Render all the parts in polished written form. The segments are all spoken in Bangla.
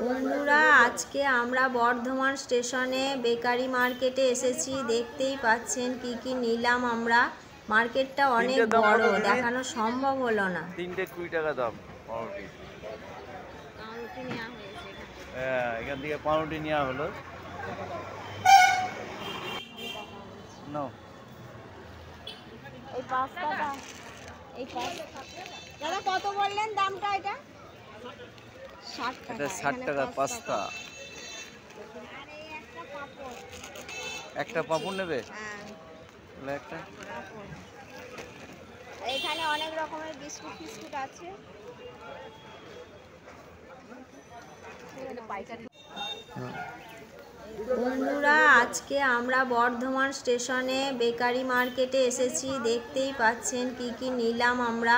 বন্ধুরা, আজকে আমরা বর্ধমান স্টেশনে বেকারি মার্কেটে এসেছি। দেখতেই পাচ্ছেন কি কি নিলাম আমরা। মার্কেটটা অনেক বড়, দেখানো সম্ভব হলো না। 3টে 20 টাকা দাম পাউরুটি। হ্যাঁ, এখান থেকে পাউরুটি নেওয়া হলো। এই পাস্তাটা, দাদা কত বললেন দামটা? এটা 60 টাকা। এটা 60 টাকা পাস্তা। একটা পাপড় নেবে? হ্যাঁ, একটা। এখানে অনেক রকমের বিস্কুট ফিস্কুট আছে। বন্ধুরা, আজকে আমরা বর্ধমান স্টেশনে বেকারি মার্কেটে এসেছি। দেখতেই পাচ্ছেন কি কি নিলাম আমরা।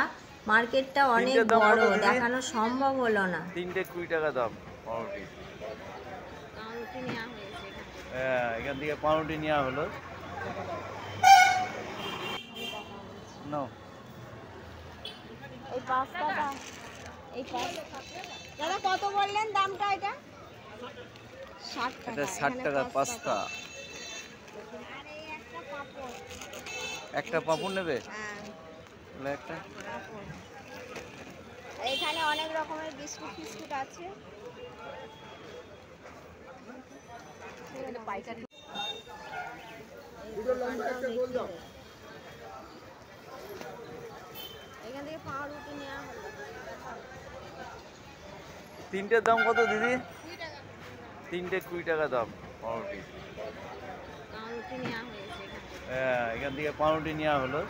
মার্কেটটা অনেক বড়, দেখানো সম্ভব হলো না। 3টে 20 টাকা দাম পাউরুটি। হ্যাঁ, এখান থেকে পাউরুটি নেওয়া হলো। এই পাস্তাটা, দাদা কত বললেন দামটা? এটা 60 টাকা। এটা 60 টাকা পাস্তা। একটা পাপড় নেবে? হ্যাঁ, একটা। এখানে অনেক রকমের বিস্কুট ফিস্কুট আছে। এখান থেকে পাউরুটি নেওয়া হলো। 3টের দাম কত দিদি? 3টে 20 টাকা দাম পাউরুটি। নেওয়া হয়েছে। হ্যাঁ, এখান থেকে পাউরুটি নেওয়া হলো।